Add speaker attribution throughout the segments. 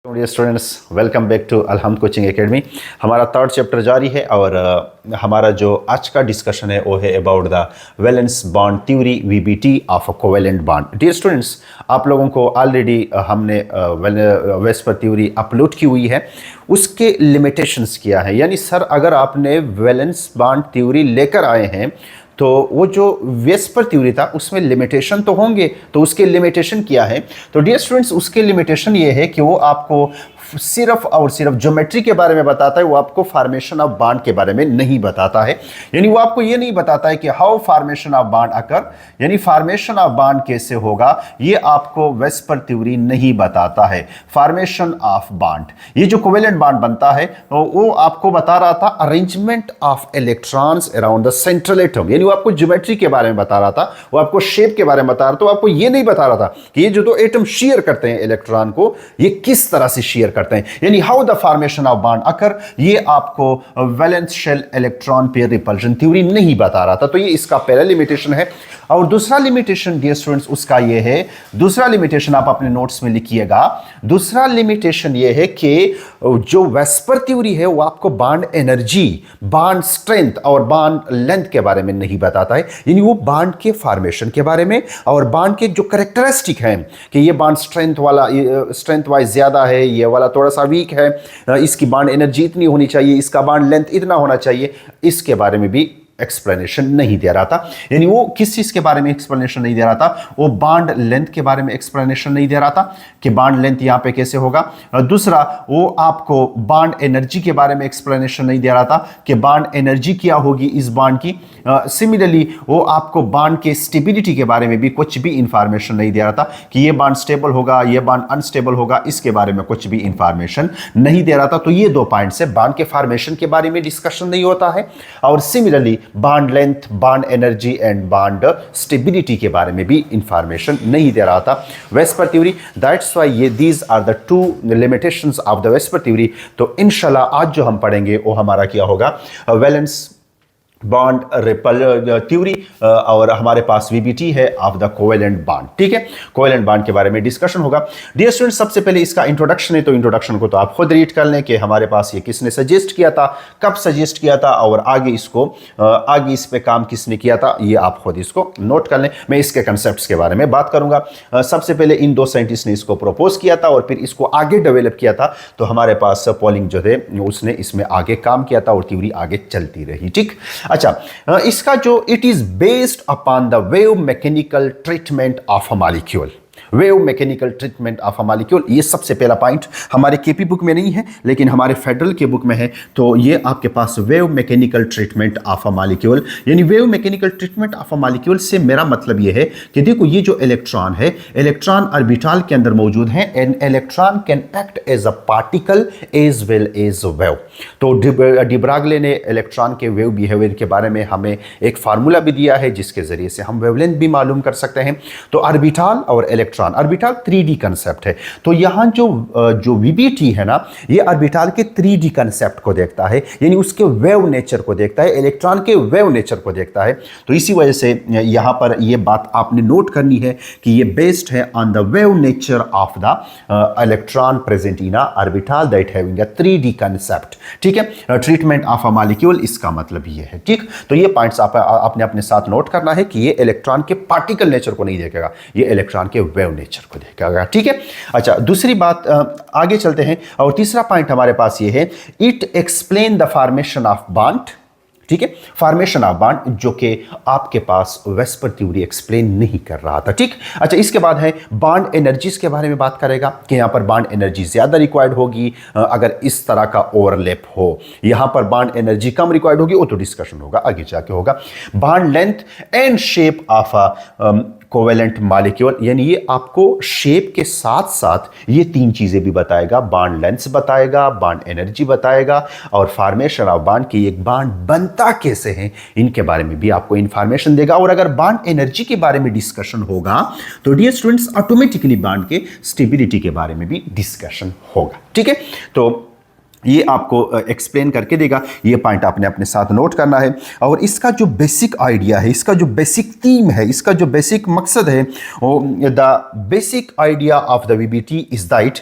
Speaker 1: Dear students, welcome back to Alhamd coaching academy. हमारा third chapter जारी है और हमारा जो आज का डिस्कशन है वो है about the valence bond theory VBT of a covalent bond. Dear students, आप लोगों को ऑलरेडी हमने वेस्पर थ्योरी अपलोड की हुई है, उसके लिमिटेशंस क्या है। यानी सर, अगर आपने वैलेंस बॉन्ड थ्योरी लेकर आए हैं तो वो जो वेस्पर थ्योरी था उसमें लिमिटेशन तो होंगे, तो उसके लिमिटेशन क्या है? तो डियर स्टूडेंट्स, उसके लिमिटेशन ये है कि वो आपको सिर्फ और सिर्फ ज्योमेट्री के बारे में बताता है, वो आपको फॉर्मेशन ऑफ बॉन्ड के बारे में नहीं बताता है। यानी वो आपको ये नहीं बताता है कि हाउ फॉर्मेशन ऑफ बॉन्ड अकर, यानी फॉर्मेशन ऑफ बॉन्ड कैसे होगा, ये आपको वेस्पर थ्योरी नहीं बताता है। फॉर्मेशन ऑफ बॉन्ड, ये जो कोवेलेंट बॉन्ड बनता है तो वो आपको बता रहा था arrangement of electrons around the central atom, यानी वो आपको ज्योमेट्री के बारे में बता रहा था, वो आपको शेप के बारे में बता रहा था। तो आपको ये नहीं बता रहा था कि ये जो दो एटम शेयर करते हैं इलेक्ट्रॉन को, ये किस तरह से शेयर करते हैं, यानी how the formation of bond occur, ये आपको valence shell electron pair repulsion theory नहीं बता रहा था। तो ये इसका पहला लिमिटेशन है। और दूसरा लिमिटेशन डियर स्टूडेंट्स उसका ये है, दूसरा लिमिटेशन आप अपने नोट्स में लिखिएगा। दूसरा लिमिटेशन ये है कि जो वेस्पर थ्योरी है वो आपको बॉन्ड एनर्जी, बॉन्ड स्ट्रेंथ और बॉन्ड लेंथ के बारे में नहीं बताता है। यानी वो बॉन्ड के फॉर्मेशन के बारे में और बॉन्ड के जो कैरेक्टरिस्टिक हैं कि ये बॉन्ड स्ट्रेंथ वाला, स्ट्रेंथ वाइज ज्यादा है, ये वाला थोड़ा सा वीक है, इसकी बॉन्ड एनर्जी इतनी होनी चाहिए, इसका बॉन्ड लेंथ इतना होना चाहिए, इसके बारे में भी एक्सप्लेनेशन नहीं दे रहा था। यानी वो किस चीज के बारे में एक्सप्लेनेशन नहीं दे रहा था, वो बॉन्ड लेंथ के बारे में एक्सप्लेनेशन नहीं दे रहा था कि बॉन्ड लेंथ यहां पे कैसे होगा। दूसरा, वो आपको बॉन्ड एनर्जी के बारे में एक्सप्लेनेशन नहीं दे रहा था कि बॉन्ड एनर्जी क्या होगी इस बॉन्ड की। सिमिलरली वो आपको बॉन्ड के स्टेबिलिटी के बारे में भी कुछ भी इंफॉर्मेशन नहीं दे रहा था कि ये बॉन्ड स्टेबल होगा, ये बॉन्ड अनस्टेबल होगा, इसके बारे में कुछ भी इंफॉर्मेशन नहीं दे रहा था। तो ये दो पॉइंट से बॉन्ड के फॉर्मेशन के बारे में डिस्कशन नहीं होता है, और similarly bond length, bond energy and bond stability के बारे में भी इंफॉर्मेशन नहीं दे रहा था वेस्पर थ्योरी। दैट्स व्हाई ये these are the two limitations of the VSEPR theory. तो इंशाल्लाह आज जो हम पढ़ेंगे वो हमारा क्या होगा, वैलेंस बॉन्ड रिपल थ्योरी, और हमारे पास वीबीटी है ऑफ द कोवेलेंट बॉन्ड। ठीक है, कोवेलेंट बॉन्ड के बारे में डिस्कशन होगा। डियर स्टूडेंट, सबसे पहले इसका इंट्रोडक्शन है, तो इंट्रोडक्शन को तो आप खुद रीड कर लें कि हमारे पास ये किसने सजेस्ट किया था, कब सजेस्ट किया था, और आगे इसको आगे इस पे काम किसने किया था, ये आप खुद इसको नोट कर लें। मैं इसके कंसेप्ट्स के बारे में बात करूंगा। सबसे पहले इन दो साइंटिस्ट ने इसको प्रपोज किया था और फिर इसको आगे डेवलप किया था, तो हमारे पास पॉलिंग जो थे उसने इसमें आगे काम किया था और थ्योरी आगे चलती रही। ठीक, अच्छा, इसका जो it is based upon the wave mechanical treatment of a molecule, wave mechanical treatment of a molecule, ये सबसे पहला पॉइंट हमारे केपी बुक में नहीं है लेकिन हमारे फेडरल के बुक में है। तो ये आपके पास wave mechanical treatment of a molecule, यानी wave mechanical treatment of a molecule से मेरा मतलब ये है कि देखो ये जो इलेक्ट्रॉन है, इलेक्ट्रॉन ऑर्बिटल के अंदर मौजूद है and electron can act as a particle as well as wave. तो डिब्रागले ने इलेक्ट्रॉन के वेव बिहेवियर के बारे में हमें एक फार्मूला भी दिया है जिसके जरिए से हम वेवलेंथ भी मालूम कर सकते हैं। तो ऑर्बिटल और इलेक्ट्रॉन, ऑर्बिटल 3D कंसेप्ट है। तो यहां जो वीबीटी है ना, ये ऑर्बिटल के 3D कंसेप्ट को देखता है, यानी उसके वेव नेचर को देखता है, इलेक्ट्रॉन के वेव नेचर को देखता है। तो इसी वजह से यहां पर ये बात आपने नोट करनी है कि ये बेस्ड है on the wave nature of the electron present in orbital that having a 3D concept. ठीक है, ट्रीटमेंट ऑफ अ मॉलिक्यूल, इसका मतलब ये है। ठीक, तो ये पॉइंट्स आपने अपने साथ नोट करना है कि ये इलेक्ट्रॉन के पार्टिकल नेचर को नहीं देखेगा, ये इलेक्ट्रॉन के वेव नेचर को देखेगा। ठीक है, अच्छा, दूसरी बात आगे चलते हैं और तीसरा पॉइंट हमारे पास ये है, it explain the formation of bond. ठीक है, फॉर्मेशन ऑफ बॉन्ड जो कि आपके पास वेस्पर थ्योरी एक्सप्लेन नहीं कर रहा था। ठीक, अच्छा, इसके बाद है बॉन्ड एनर्जीज के बारे में बात करेगा कि यहां पर बॉन्ड एनर्जी ज्यादा रिक्वायर्ड होगी अगर इस तरह का ओवरलैप हो, यहां पर बॉन्ड एनर्जी कम रिक्वायर्ड होगी, वो तो डिस्कशन होगा आगे जाके होगा। Bond length and shape of a covalent molecule, यानी ये आपको शेप के साथ साथ ये तीन चीजें भी बताएगा, बॉन्ड लेंथ बताएगा, बॉन्ड एनर्जी बताएगा और फॉर्मेशन ऑफ बॉन्ड की एक बॉन्ड बनता कैसे है, इनके बारे में भी आपको इंफॉर्मेशन देगा। और अगर बॉन्ड एनर्जी के बारे में डिस्कशन होगा तो डियर स्टूडेंट्स ऑटोमेटिकली बॉन्ड के स्टेबिलिटी के बारे में भी डिस्कशन होगा। ठीक है, तो ये आपको एक्सप्लेन करके देगा, ये पॉइंट आपने अपने साथ नोट करना है। और इसका जो बेसिक आइडिया है, इसका जो बेसिक थीम है, इसका जो बेसिक मकसद है, the basic idea of the VBT is that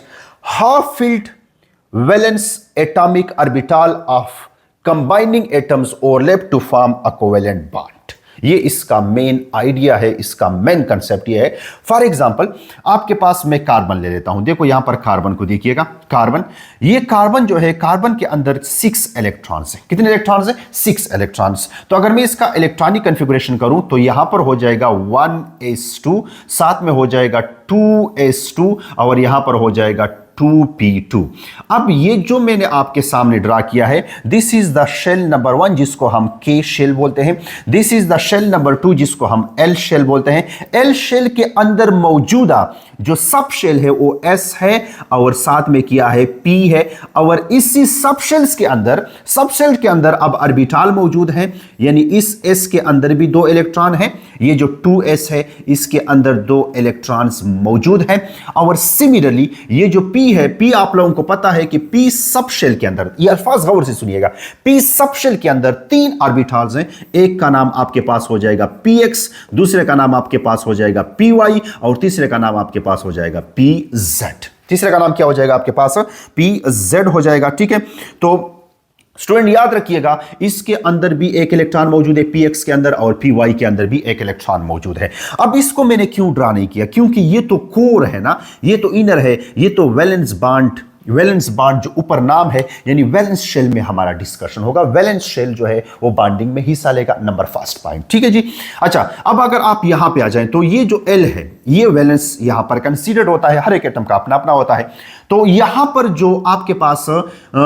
Speaker 1: half filled valence atomic orbital of combining atoms overlap to form a covalent bond. ये इसका मेन आइडिया है, इसका मेन कंसेप्ट ये है। फॉर एग्जांपल आपके पास मैं कार्बन ले लेता हूं, देखो यहां पर कार्बन को देखिएगा, कार्बन, ये कार्बन जो है, कार्बन के अंदर 6 इलेक्ट्रॉन्स हैं। कितने इलेक्ट्रॉन्स हैं? 6 इलेक्ट्रॉन्स। तो अगर मैं इसका इलेक्ट्रॉनिक कन्फिगरेशन करूं तो यहां पर हो जाएगा 1s2, साथ में हो जाएगा 2s2 और यहां पर हो जाएगा 2p2। अब ये जो मैंने आपके सामने ड्रा किया है, this is the shell number 1 जिसको हम K शेल बोलते हैं, this is the shell number 2 जिसको हम L शेल बोलते हैं। L शेल के अंदर मौजूदा जो सब शेल है वो S है और साथ में किया है P है, और इसी सब शेल्स के अंदर, सब शेल के अंदर अब ऑर्बिटल मौजूद है, यानी इस S के अंदर भी 2 इलेक्ट्रॉन है, ये जो 2s है इसके अंदर 2 इलेक्ट्रॉन्स मौजूद हैं। और सिमिलरली ये जो P है, P आप लोगों को पता है कि P सब शेल के अंदर, ये अल्फाज गौर से सुनिएगा, P सब शेल के अंदर 3 ऑर्बिटल्स हैं। एक का नाम आपके पास हो जाएगा px, दूसरे का नाम आपके पास हो जाएगा py और तीसरे का नाम आपके पास हो जाएगा pz। तीसरे का नाम क्या हो जाएगा आपके पास? pz हो जाएगा, ठीक है। तो स्टूडेंट याद रखिएगा, इसके अंदर भी एक इलेक्ट्रॉन मौजूद है px के अंदर, और py के अंदर भी एक इलेक्ट्रॉन मौजूद है। अब इसको मैंने क्यों ड्रा नहीं किया? क्योंकि ये तो कोर है ना, ये तो इनर है, ये तो वैलेंस बॉन्ड, वैलेंस बॉन्ड जो ऊपर नाम है, यानी वैलेंस शेल में हमारा डिस्कशन होगा। वैलेंस शेल जो है वो बॉन्डिंग में हिस्सा लेगा, नंबर फर्स्ट पॉइंट, ठीक है जी। अच्छा, अब अगर आप यहां पे आ जाएं तो ये जो L है, ये वैलेंस यहां पर कंसीडर्ड होता है, हर एक एटम का अपना अपना होता है। तो यहां पर जो आपके पास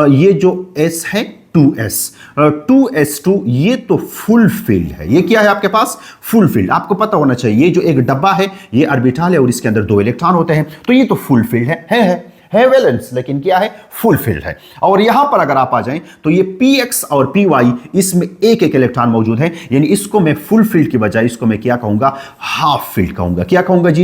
Speaker 1: ये जो S है 2s2, ये तो फुल फील्ड है। ये क्या है आपके पास? Full field. आपको पता होना चाहिए, ये जो एक डब्बा है ये ऑर्बिटल है और इसके अंदर 2 इलेक्ट्रॉन होते हैं, तो ये तो फुल फील्ड है वैलेंस, लेकिन क्या है? फुल फील्ड है। और यहां पर अगर आप आ जाएं तो ये px और py, इसमें एक एक इलेक्ट्रॉन मौजूद है, यानी इसको मैं फुल फील्ड की बजाय इसको मैं क्या कहूंगा? हाफ फील्ड कहूंगा। क्या कहूंगा जी?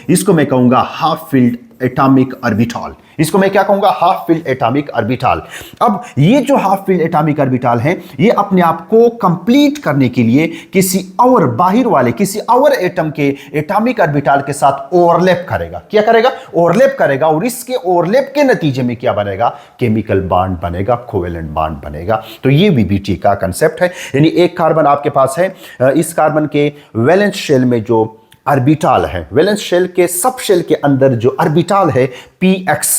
Speaker 1: इसको मैं कहूंगा हाफ फील्ड एटॉमिक ऑर्बिटल। इसको मैं क्या कहूंगा? Half field atomic orbital. अब ये जो हाफ फील्ड एटॉमिक ऑर्बिटल है, ये अपने आप को कंप्लीट करने के लिए किसी और बाहर वाले, किसी और एटम के एटॉमिक ऑर्बिटल के साथ ओवरलैप करेगा। क्या करेगा? ओवरलैप करेगा, और इसके ओवरलैप के नतीजे में क्या बनेगा? केमिकल बॉन्ड बनेगा, कोवेलेंट बॉन्ड बनेगा। तो ये वीबीटी का कंसेप्ट है, यानी एक कार्बन आपके पास है, इस कार्बन के वैलेंस शेल में जो ऑर्बिटल है, वैलेंस शेल के सब शेल के अंदर जो ऑर्बिटल है px,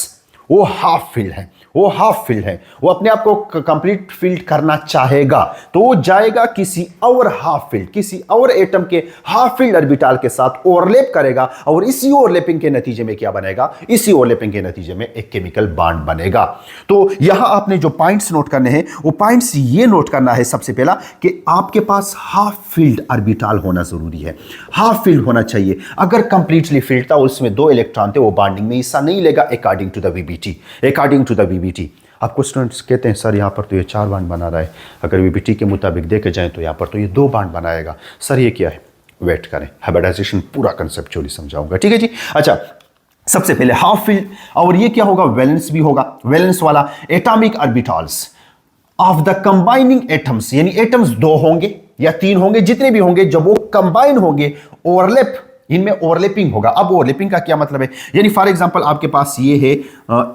Speaker 1: वो हाफ फील्ड है, वो हाफ फील्ड है, वो अपने आप को कंप्लीट फील्ड करना चाहेगा तो वो जाएगा किसी और हाफ फील्ड, किसी और एटम के हाफ फील्ड ऑर्बिटल के साथ ओवरलैप करेगा, और इसी ओवरलैपिंग के नतीजे में क्या बनेगा? इसी ओवरलैपिंग के नतीजे में एक केमिकल बॉन्ड बनेगा। तो यहां आपने जो पॉइंट्स नोट करने हैं, वो पॉइंट्स ये नोट करना है सबसे पहला कि आपके पास हाफ फील्ड ऑर्बिटल होना जरूरी है, हाफ फील्ड होना चाहिए। अगर कंप्लीटली फील्ड था, उसमें 2 इलेक्ट्रॉन थे, वो बॉन्डिंग में हिस्सा नहीं लेगा according to the VBT, according to the VBT. आपको स्टूडेंट्स कहते हैं सर यहाँ पर तो ये 4 बॉन्ड बना रहा है, अगर वीबीटी के मुताबिक देखे जाएं तो यहाँ पर तो ये 2 बॉन्ड बनाएगा। सर ये क्या है? वेट करें, हाइब्रिडाइजेशन पूरा कंसेप्चुअली समझाऊंगा, ठीक है जी। अच्छा, सबसे पहले हाफ फील्ड, और ये क्या होगा? वैलेंस भी होगा, वैलेंस वाला atomic orbitals of the combining atoms, यानी एटम्स 2 होंगे या 3 होंगे, जितने भी होंगे, जब वो कंबाइन होंगे, ओवरलैप, इनमें ओवरलैपिंग होगा। अब ओवरलैपिंग का क्या मतलब है? यानी फॉर एग्जांपल आपके पास ये है,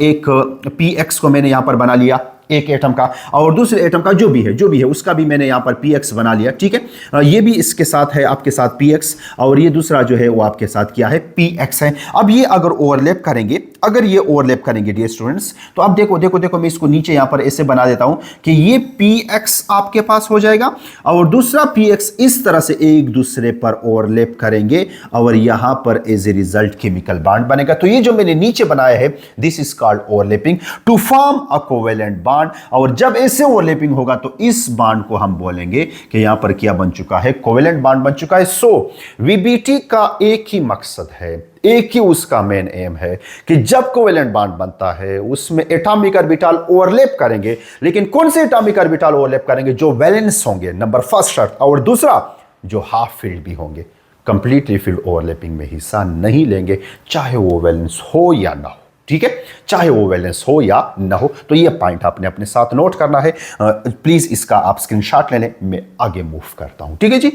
Speaker 1: एक px को मैंने यहां पर बना लिया एक एटम का, और दूसरे एटम का जो भी है उसका भी मैंने यहां पर px बना लिया, ठीक है। ये भी इसके साथ है, आपके साथ px, और ये दूसरा जो है वो आपके साथ क्या है? px है। अब ये अगर ओवरलैप करेंगे, अगर ये ओवरलैप करेंगे डियर स्टूडेंट्स, तो अब देखो मैं इसको नीचे यहां पर ऐसे बना देता हूं कि ये px आपके पास हो जाएगा, और दूसरा px इस तरह से एक दूसरे पर ओवरलैप करेंगे, और यहां पर as a result chemical bond बनेगा। तो ये जो मैंने नीचे बनाया है, this is called overlapping to form a covalent bond. और जब ऐसे ओवरलैपिंग होगा तो इस बॉन्ड को हम बोलेंगे कि यहां पर क्या बन चुका है? कोवेलेंट बॉन्ड बन चुका है। सो वीबीटी का एक ही मकसद है, एक ही उसका मेन एम है कि जब कोवेलेंट बॉन्ड बनता है उसमें एटॉमिक ऑर्बिटल ओवरलैप करेंगे, लेकिन कौन से एटॉमिक ऑर्बिटल ओवरलैप करेंगे? जो वैलेंस होंगे, नंबर फर्स्ट शर्त, और दूसरा जो हाफ फील्ड भी होंगे, कंप्लीटली फील्ड ओवरलैपिंग में हिस्सा नहीं लेंगे, चाहे वो वैलेंस हो या ना हो, ठीक है, चाहे वो वैलेंस हो या ना हो। तो ये पॉइंट आपने अपने साथ नोट करना है। प्लीज इसका आप स्क्रीनशॉट ले लें, मैं आगे मूव करता हूं, ठीक है जी।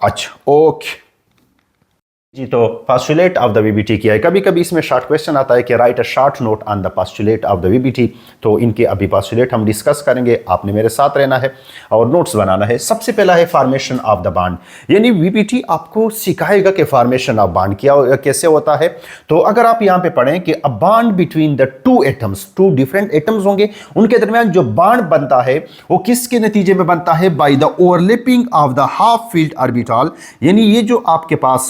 Speaker 1: अच्छा, ओके। जी, तो पास्टुलेट ऑफ द वीबीटी किया है। कभी कभी इसमें शॉर्ट क्वेश्चन आता है कि right a short note on the postulate of the VBT. तो इनके अभी पास्टुलेट हम डिस्कस करेंगे, आपने मेरे साथ रहना है और नोट्स बनाना है। सबसे पहला है फॉर्मेशन ऑफ द बॉन्ड, यानी वीबीटी आपको सिखाएगा कि फॉर्मेशन ऑफ बॉन्ड क्या कैसे होता है। तो अगर आप यहाँ पे पढ़ें कि a bond between the two atoms, two different atoms होंगे, उनके दरमियान जो बॉन्ड बनता है वो किसके नतीजे में बनता है? By the overlapping of the half filled orbital, यानी ये जो आपके पास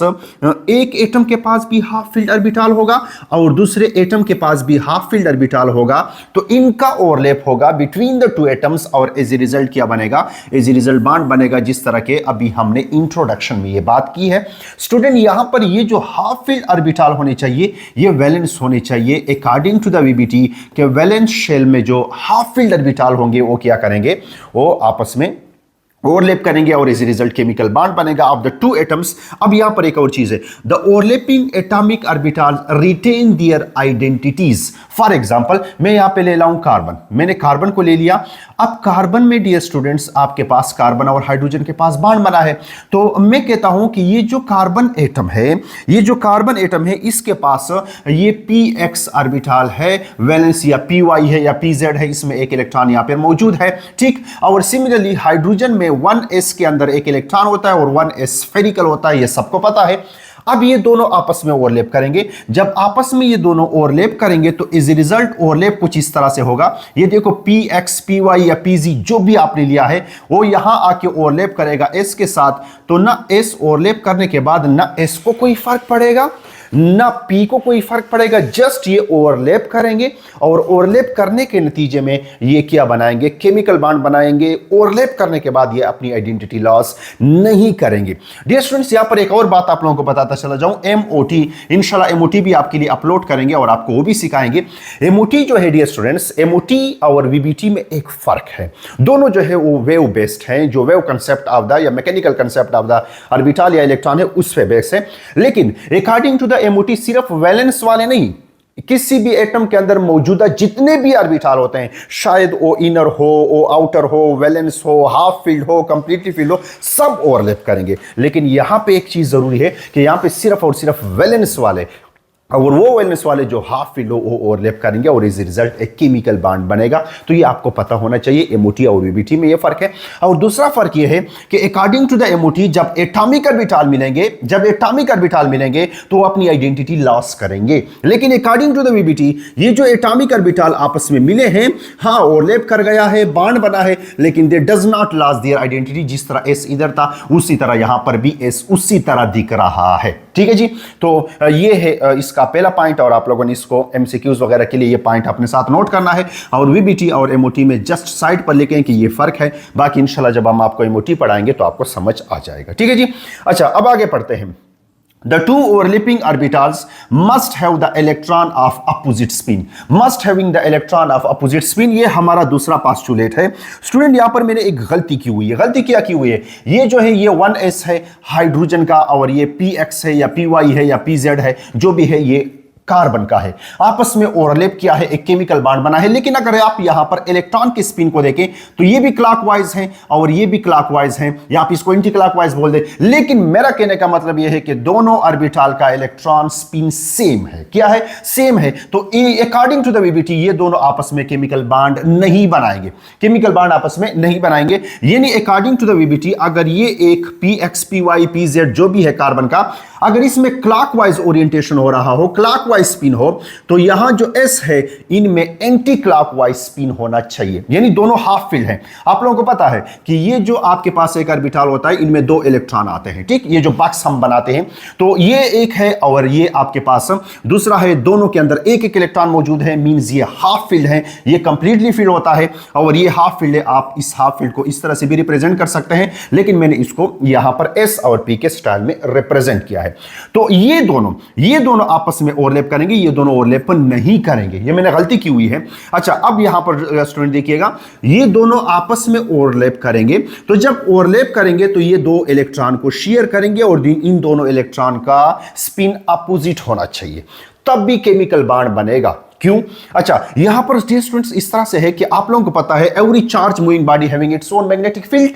Speaker 1: एक एटम के पास भी हाफ फील्ड ऑर्बिटल होगा और दूसरे एटम के पास भी हाफ फील्ड ऑर्बिटल होगा, तो इनका ओवरलैप होगा बिटवीन द टू एटम्स और एज ए रिजल्ट क्या बनेगा? एज ए रिजल्ट बॉन्ड बनेगा, जिस तरह के अभी हमने इंट्रोडक्शन में ये बात की है। स्टूडेंट, यहां पर ये जो हाफ फील्ड ऑर्बिटल होने चाहिए ये वैलेंस होने चाहिए अकॉर्डिंग टू द वीबीटी के वैलेंस शेल में जो हाफ फील्ड ऑर्बिटल होंगे वो क्या करेंगे? वो आपस में ओवरलैप करेंगे और इस रिजल्ट केमिकल बॉन्ड बनेगा ऑफ द टू एटम्स। अब यहां पर एक और चीज है, the overlapping atomic orbitals retain their identities. For example मैं यहां पे ले लाऊं कार्बन, मैंने कार्बन को ले लिया। अब कार्बन में डियर स्टूडेंट्स आपके पास कार्बन और हाइड्रोजन के पास बॉन्ड बना है, तो मैं कहता हूं कि ये जो कार्बन एटम है, ये जो कार्बन एटम है, इसके पास ये px ऑर्बिटल है, वैलेंस या py है या pz है, इसमें एक इलेक्ट्रॉन यहां पर मौजूद है, ठीक। और सिमिलरली हाइड्रोजन में 1s के अंदर एक इलेक्ट्रॉन होता है और 1s स्फेरिकल होता है, ये सबको पता है। अब ये दोनों आपस में ओवरलैप करेंगे। जब आपस में ये दोनों ओवरलैप करेंगे तो इज रिजल्ट ओवरलैप कुछ इस तरह से होगा। ये देखो px py या pz जो भी आपने लिया है वो यहां आके ओवरलैप करेगा s के साथ, तो ना s ओवरलैप करने के बाद ना s को कोई फर्क पड़ेगा ना p को कोई फर्क पड़ेगा, जस्ट ये ओवरलैप करेंगे और ओवरलैप करने के नतीजे में ये क्या बनाएंगे? केमिकल बॉन्ड बनाएंगे। ओवरलैप करने के बाद ये अपनी आइडेंटिटी लॉस नहीं करेंगे। डियर स्टूडेंट्स, यहां पर एक और बात आप लोगों को बताता चला जाऊं, MOT, इंशाल्लाह MOT भी आपके लिए अपलोड करेंगे और आपको वो भी सिखाएंगे। MOT जो है डियर स्टूडेंट्स, MOT और VBT में एक फर्क है। दोनों जो है वो वेव बेस्ड हैं, जो वेव कंसेप्ट ऑफ द या mechanical concept of the orbital या इलेक्ट्रॉन है उस पे बेस्ड है। लेकिन अकॉर्डिंग टू द MOT सिर्फ वैलेंस वाले नहीं, किसी भी एटम के अंदर मौजूदा जितने भी ऑर्बिटल होते हैं, शायद वो इनर हो, वो आउटर हो, वैलेंस हो, हाफ फील्ड हो, कंप्लीटली फील्ड हो, सब ओवरलैप करेंगे। लेकिन यहां पे एक चीज जरूरी है कि यहां पे सिर्फ और सिर्फ वैलेंस वाले और वो वैलेंस वाले जो हाफ फील्ड हो वो ओवरलैप करेंगे और इस रिजल्ट एक केमिकल बॉन्ड बनेगा। तो ये आपको पता होना चाहिए, MOT और VBT में ये फर्क है। और दूसरा फर्क ये है कि अकॉर्डिंग टू द MOT जब एटॉमिक ऑर्बिटल मिलेंगे तो अपनी आइडेंटिटी लॉस करेंगे। लेकिन अकॉर्डिंग टू द VBT ये जो एटॉमिक ऑर्बिटल आपस में मिले हैं, हाँ ओवरलैप कर गया है, बॉन्ड बना है, लेकिन दे does not loss their identity. जिस तरह S इधर था उसी तरह यहां पर भी S उसी तरह दिख रहा है, ठीक है जी। तो ये है इसका पहला पॉइंट और आप लोगों ने इसको MCQs वगैरह के लिए ये पॉइंट अपने साथ नोट करना है। और VBT और MOT में जस्ट साइड पर लिखें कि ये फर्क है, बाकी इंशाल्लाह जब हम आपको MOT पढ़ाएंगे तो आपको समझ आ जाएगा, ठीक है जी। अच्छा, अब आगे पढ़ते हैं। The two overlapping orbitals must have the electron of opposite spin. Must having the electron of opposite spin, ये हमारा दूसरा पास्टुलेट है। स्टूडेंट, यहां पर मैंने एक गलती की हुई है। गलती क्या की हुई है? ये जो है ये 1s है हाइड्रोजन का और ये px है या py है या pz है, जो भी है ये कार्बन का है, आपस में ओवरलैप किया है, एक केमिकल बॉन्ड बना है। लेकिन अगर आप यहां पर इलेक्ट्रॉन की स्पिन को देखें तो ये भी क्लॉकवाइज हैं और ये भी क्लॉकवाइज हैं, या आप इसको एंटी क्लॉकवाइज बोल दे। लेकिन मेरा कहने का मतलब यह है कि दोनों ऑर्बिटल का इलेक्ट्रॉन स्पिन सेम है। क्या है? सेम है। तो अकॉर्डिंग टू द VBT ये दोनों आपस में केमिकल बॉन्ड नहीं बनाएंगे, केमिकल बॉन्ड आपस में नहीं बनाएंगे। यानी अकॉर्डिंग टू द VBT अगर ये एक px py pz जो भी है कार्बन का, अगर इसमें क्लॉकवाइज ओरिएंटेशन हो रहा हो, क्लॉकवाइज स्पिन हो, तो यहां जो S है इनमें एंटी क्लॉकवाइज स्पिन होना चाहिए, यानी दोनों हाफ फील्ड हैं। आप लोगों को पता है कि ये जो आपके पास एक ऑर्बिटल होता है इनमें दो इलेक्ट्रॉन आते हैं, ठीक। ये जो बॉक्स हम बनाते हैं तो ये एक है और ये आपके पास दूसरा है, दोनों के अंदर एक एक इलेक्ट्रॉन मौजूद है, मींस ये हाफ फील्ड है, ये कंप्लीटली फील्ड होता है और ये हाफ फील्ड है। आप इस हाफ फील्ड को इस तरह से भी रिप्रेजेंट कर सकते हैं, लेकिन मैंने इसको यहां पर S और P के स्टाइल में रिप्रेजेंट किया है। तो ये दोनों आपस में ओवरलैप करेंगे, ये दोनों ओवरलैप नहीं करेंगे, ये मैंने गलती की हुई है। अच्छा, अब यहां पर स्टूडेंट देखिएगा, ये दोनों आपस में ओवरलैप करेंगे, तो जब ओवरलैप करेंगे तो ये दो इलेक्ट्रॉन को शेयर करेंगे और इन दोनों इलेक्ट्रॉन का स्पिन अपोजिट होना चाहिए, तब भी केमिकल बॉन्ड बनेगा। क्यों? अच्छा, यहां पर स्टूडेंट्स इस तरह से है कि आप लोगों को पता है every charge moving body having its own magnetic field,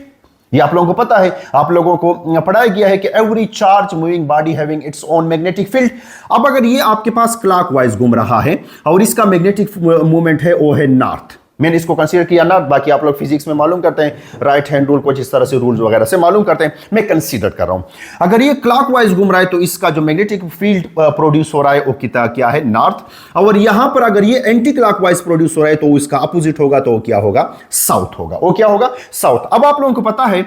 Speaker 1: ये आप लोगों को पता है, आप लोगों को पढ़ाया गया है कि every charge moving body having its own magnetic field. अब अगर ये आपके पास क्लॉकवाइज घूम रहा है और इसका मैग्नेटिक मूवमेंट है वो है नॉर्थ, मैंने इसको कंसीडर किया नॉर्थ, बाकी आप लोग फिजिक्स में मालूम करते हैं, राइट हैंड रूल कुछ इस तरह से रूल्स वगैरह से मालूम करते हैं, मैं कंसीडर कर रहा हूं। अगर ये क्लॉकवाइज घूम रहा है तो इसका जो मैग्नेटिक फील्ड प्रोड्यूस हो रहा है वो कितना क्या है, नॉर्थ। और यहां पर अगर ये एंटी क्लॉकवाइज प्रोड्यूस हो रहा है तो इसका अपोजिट होगा, तो वो क्या होगा, साउथ होगा। वो क्या होगा, साउथ। अब आप लोगों को पता है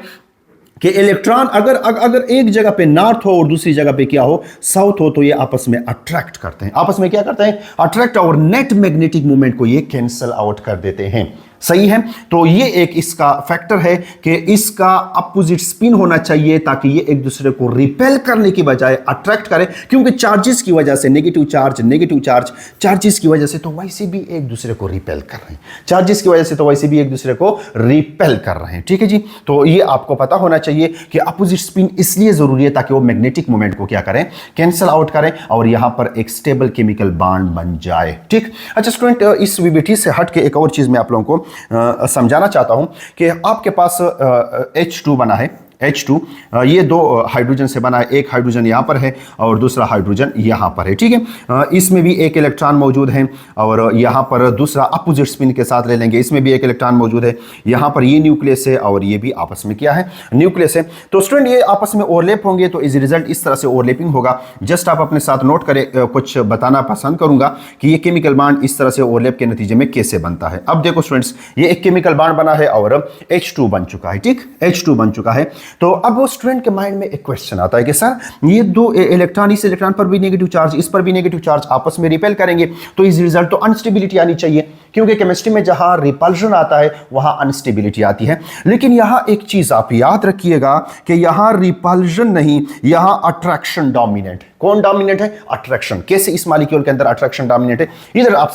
Speaker 1: कि इलेक्ट्रॉन अगर एक जगह पे नॉर्थ हो और दूसरी जगह पे क्या हो, साउथ हो, तो ये आपस में अट्रैक्ट करते हैं। आपस में क्या करते हैं, अट्रैक्ट, और नेट मैग्नेटिक मूवमेंट को ये कैंसल आउट कर देते हैं। सही है, तो ये एक इसका फैक्टर है कि इसका अपोजिट स्पिन होना चाहिए ताकि ये एक दूसरे को रिपेल करने की बजाय अट्रैक्ट करे, क्योंकि चार्जेस की वजह से नेगेटिव चार्ज चार्जेस की वजह से तो वैसे भी एक दूसरे को रिपेल कर रहे हैं, चार्जेस की वजह से तो वैसे भी एक दूसरे को रिपेल कर रहे हैं। ठीक है जी, तो ये आपको पता होना चाहिए कि अपोजिट स्पिन इसलिए जरूरी है ताकि वो मैग्नेटिक मोमेंट को क्या करें, कैंसल आउट करें और यहां पर एक स्टेबल केमिकल बॉन्ड बन जाए। ठीक, अच्छा स्टूडेंट, इस वीबीटी से हट के एक और चीज मैं आप लोगों को समझाना चाहता हूं कि आपके पास H2 बना है, H2 ये दो हाइड्रोजन से बना है, एक हाइड्रोजन यहां पर है और दूसरा हाइड्रोजन यहां पर है। ठीक है, इसमें भी एक इलेक्ट्रॉन मौजूद है और यहां पर दूसरा अपोजिट स्पिन के साथ ले लेंगे, इसमें भी एक इलेक्ट्रॉन मौजूद है, यहां पर ये न्यूक्लियस है और ये भी आपस में क्या है, न्यूक्लियस है। तो स्टूडेंट ये आपस में ओवरलैप होंगे तो इस रिजल्ट इस तरह से ओवरलैपिंग होगा। जस्ट आप अपने साथ नोट करें, कुछ बताना पसंद करूंगा कि ये केमिकल बॉन्ड इस तरह से ओवरलैप के नतीजे में कैसे बनता है। अब देखो स्टूडेंट्स, ये एक केमिकल बॉन्ड बना है और H2 बन चुका है। ठीक, H2 बन चुका है। तो अब वो स्टूडेंट के माइंड में एक क्वेश्चन आता है कि सर ये दो इलेक्ट्रॉन, इस इलेक्ट्रॉन पर भी नेगेटिव चार्ज, इस पर भी नेगेटिव चार्ज आपस में रिपेल करेंगे, तो इस रिजल्ट तो अनस्टेबिलिटी आनी चाहिए, क्योंकि केमिस्ट्री में जहां रिपल्शन आता है वहां अनस्टेबिलिटी आती है। लेकिन यहां एक चीज आप याद रखिएगा कि यहां रिपल्शन नहीं, यहां अट्रैक्शन डोमिनेट। कौन डोमिनेट है, अट्रैक्शन। कैसे इस मॉलिक्यूल के अंदर अट्रैक्शन डोमिनेट है, इधर आप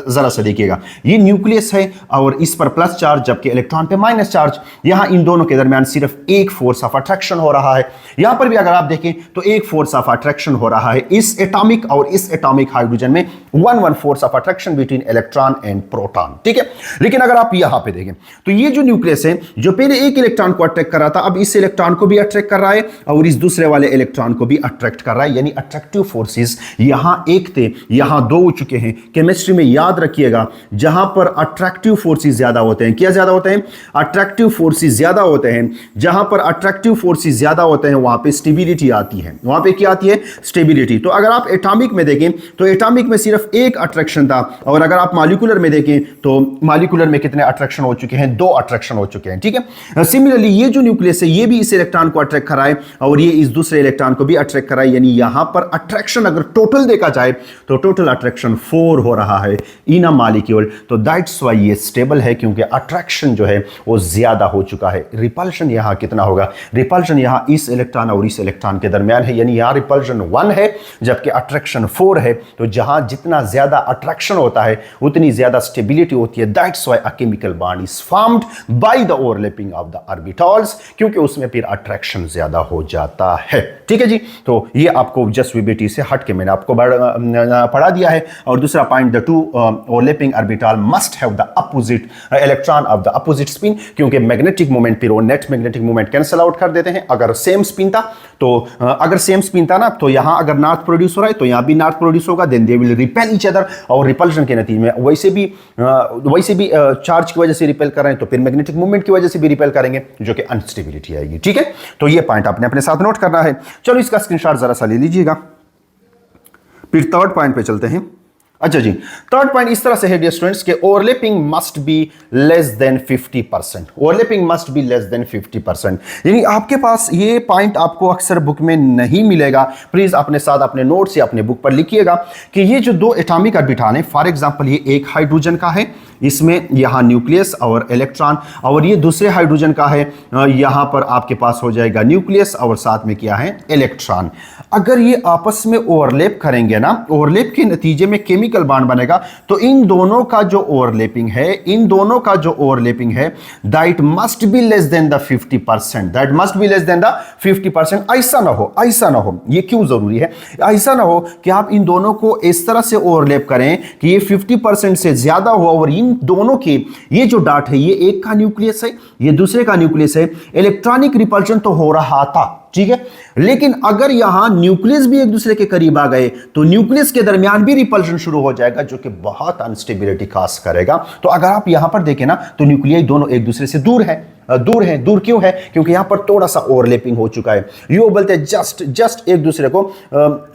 Speaker 1: जरा सा देखिएगा, ये न्यूक्लियस है और इस पर प्लस चार्ज जबकि इलेक्ट्रॉन पे माइनस चार्ज, यहां इन दोनों के दरमियान सिर्फ एक फोर्स ऑफ अट्रैक्शन हो रहा है। यहां पर भी अगर आप देखें तो एक फोर्स ऑफ अट्रैक्शन हो रहा है, इस एटॉमिक और इस एटॉमिक हाइड्रोजन में 1 force of attraction between electron and proton. ठीक है, लेकिन अगर आप यहां पे देखें तो ये जो न्यूक्लियस है जो पहले एक इलेक्ट्रॉन को अट्रैक्ट कर रहा था, अब इस इलेक्ट्रॉन को भी अट्रैक्ट कर रहा है और इस दूसरे वाले इलेक्ट्रॉन को भी अट्रैक्ट कर रहा है, यानी अट्रैक्टिव फोर्सेस यहां एक थे, यहां दो हो चुके हैं। केमिस्ट्री में याद रखिएगा, जहां पर अट्रैक्टिव फोर्सेस ज्यादा होते हैं, क्या ज्यादा होते हैं, अट्रैक्टिव फोर्सेस ज्यादा होते हैं, जहां पर अट्रैक्टिव फोर्सेस ज्यादा होते हैं वहां पे स्टेबिलिटी आती है, वहां पे क्या आती है, स्टेबिलिटी। तो अगर आप एटॉमिक में देखें तो एटॉमिक में सिर्फ एक अट्रैक्शन था, और अगर आप मॉलिक्यूलर में देखें तो मॉलिक्यूलर में कितने अट्रैक्शन हो चुके हैं, 2 अट्रैक्शन हो चुके हैं। ठीक है, सिमिलरली ये जो न्यूक्लियस है ये भी इस इलेक्ट्रॉन को अट्रैक्ट कर रहा है और ये इस दूसरे इलेक्ट्रॉन को भी अट्रैक्ट कर रहा है, यानी यहां पर अट्रैक्शन अगर टोटल देखा जाए तो टोटल अट्रैक्शन 4 हो रहा है इन अ मॉलिक्यूल। तो दैट्स व्हाई ये स्टेबल है, क्योंकि अट्रैक्शन जो है वो ज्यादा हो चुका है। रिपल्शन यहां कितना होगा, रिपल्शन यहां इस इलेक्ट्रॉन और इस इलेक्ट्रॉन के दरमियान है, यानी यहां रिपल्शन 1 है जबकि अट्रैक्शन 4 है। तो जहां जितना ज्यादा अट्रैक्शन होता है उतनी ज्यादा स्टेबिलिटी होती है। That's why a chemical bond is formed by the overlapping of the orbitals, क्योंकि उसमें फिर अट्रैक्शन ज्यादा हो जाता है। ठीक है जी, तो ये आपको जस्ट वीबीटी से हट के मैंने आपको पढ़ा दिया है। और दूसरा point, the two overlapping orbital must have the opposite electron of the opposite spin, क्योंकि मैग्नेटिक मोमेंट फिर वो net magnetic moment cancel out कर देते हैं। अगर सेम स्पिन था तो अगर सेम स्पिन था ना, तो यहां अगर नॉर्थ प्रोड्यूस हो रहा है तो यहां भी नॉर्थ प्रोड्यूस होगा, then they will repel each other, और रिपल्शन के नतीजे में वैसे भी चार्ज की वजह से रिपेल कर रहे हैं तो फिर मैग्नेटिक मूवमेंट की वजह से भी रिपेल करेंगे, जो कि अनस्टेबिलिटी आएगी। ठीक है, तो ये पॉइंट आपने अपने साथ नोट करना है। चलो इसका स्क्रीनशॉट जरा सा ले लीजिएगा, फिर थर्ड पॉइंट पे चलते हैं। अच्छा जी, थर्ड पॉइंट इस तरह से है डियर स्टूडेंट्स कि overlapping must be less than 50%। Overlapping must be less than 50%, यानी आपके पास ये पॉइंट आपको अक्सर बुक में नहीं मिलेगा। प्लीज अपने साथ अपने नोट्स या अपने बुक पर लिखिएगा कि ये जो 2 एटॉमिक ऑर्बिटल हैं, फॉर एग्जांपल ये एक हाइड्रोजन का है, इसमें यहां न्यूक्लियस और इलेक्ट्रॉन, और ये दूसरे हाइड्रोजन का है, यहां पर आपके पास हो जाएगा न्यूक्लियस और साथ में क्या है, इलेक्ट्रॉन। अगर ये आपस में ओवरलैप करेंगे ना, ओवरलैप के नतीजे में केमिकल बॉन्ड बनेगा, तो इन दोनों का जो ओवरलैपिंग है, इन दोनों का जो ओवरलैपिंग है, that must be less than the 50%, that must be less than the 50%। ऐसा ना हो, ऐसा ना हो, ये क्यों जरूरी है, ऐसा ना हो कि आप इन दोनों को इस तरह से ओवरलैप करें कि ये 50% से ज्यादा हो और इन इन दोनों के ये जो डाट है, ये एक का न्यूक्लियस है, ये दूसरे का न्यूक्लियस है, इलेक्ट्रॉनिक रिपल्शन तो हो रहा था, ठीक है, लेकिन अगर यहां न्यूक्लियस भी एक दूसरे के करीब आ गए तो न्यूक्लियस के दरमियान भी रिपल्शन शुरू हो जाएगा, जो कि बहुत अनस्टेबिलिटी काज करेगा। तो अगर आप यहां पर देखें ना, तो न्यूक्लियाई दोनों एक दूसरे से दूर है। दूर क्यों है? क्योंकि यहां पर थोड़ा सा ओवरलैपिंग हो चुका है। यो बोलते हैं जस्ट एक दूसरे को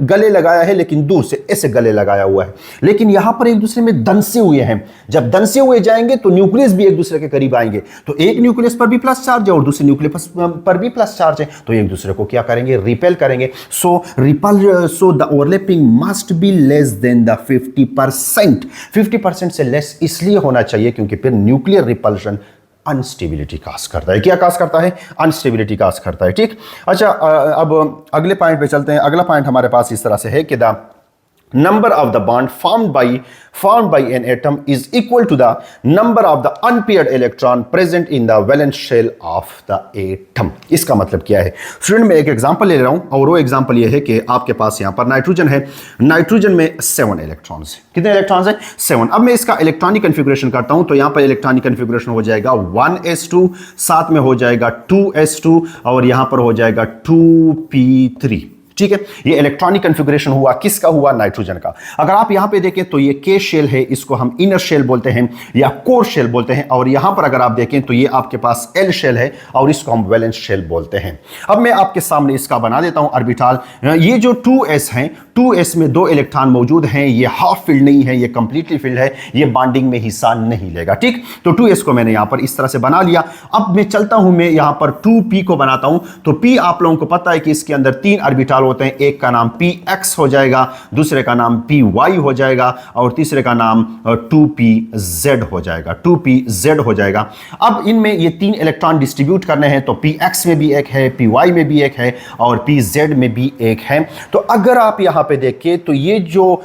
Speaker 1: गले लगाया है, लेकिन दूर से ऐसे गले लगाया हुआ है, लेकिन यहां पर एक दूसरे में दंसे हुए हैं। जब दंसे हुए जाएंगे तो न्यूक्लियस भी एक दूसरे के करीब आएंगे, तो एक न्यूक्लियस पर भी प्लस चार्ज है और दूसरे न्यूक्लियस पर भी प्लस चार्ज है, तो एक दूसरे को क्या करेंगे? रिपेल करेंगे। So the overlapping must be less than the 50%। 50% से लेस इसलिए होना चाहिए क्योंकि फिर न्यूक्लियर रिपल्शन अनस्टेबिलिटी काज करता है। क्या काज करता है? अनस्टेबिलिटी काज करता है, ठीक। अच्छा, अब अगले पॉइंट पे चलते हैं। अगला पॉइंट हमारे पास इस तरह से है कि the number of the bond formed by an atom is equal to the number of the unpaired electron present in the valence shell of the atom। इसका मतलब क्या है स्टूडेंट? मैं एक एग्जांपल ले रहा हूं और वो एग्जांपल ये है कि आपके पास यहां पर नाइट्रोजन है, नाइट्रोजन में 7 इलेक्ट्रॉन्स हैं। कितने इलेक्ट्रॉन्स हैं? 7। अब मैं इसका इलेक्ट्रॉनिक कन्फिगरेशन करता हूं, तो यहां पर इलेक्ट्रॉनिक कन्फिगरेशन हो जाएगा 1s2, साथ में हो जाएगा 2s2 और यहां पर हो जाएगा 2p3, ठीक है। ये इलेक्ट्रॉनिक कन्फिगरेशन हुआ, किसका हुआ? नाइट्रोजन का। अगर आप यहां पे देखें तो ये के शेल है, इसको हम इनर शेल बोलते हैं या कोर शेल बोलते हैं, और यहां पर अगर आप देखें तो ये आपके पास एल शेल है और इसको हम वैलेंस शेल बोलते हैं। अब मैं आपके सामने इसका बना देता हूं ऑर्बिटल। ये जो 2s हैं, 2s में 2 इलेक्ट्रॉन मौजूद हैं, ये हाफ फील्ड नहीं है, ये कंप्लीटली फील्ड है, ये बॉन्डिंग में हिस्सा नहीं लेगा, ठीक। तो 2s को मैंने यहां पर इस तरह से बना लिया। अब मैं चलता हूं, मैं यहां पर 2p को बनाता हूं। तो p आप लोगों को पता है कि इसके अंदर 3 ऑर्बिटल होते हैं, एक का नाम px हो जाएगा, दूसरे का नाम py हो जाएगा और तीसरे का नाम 2pz हो जाएगा, 2pz हो जाएगा। अब इनमें ये 3 इलेक्ट्रॉन डिस्ट्रीब्यूट करने हैं, तो px में भी एक है, py में भी एक है और pz में भी एक है। तो अगर आप यहां पे देखिए तो ये जो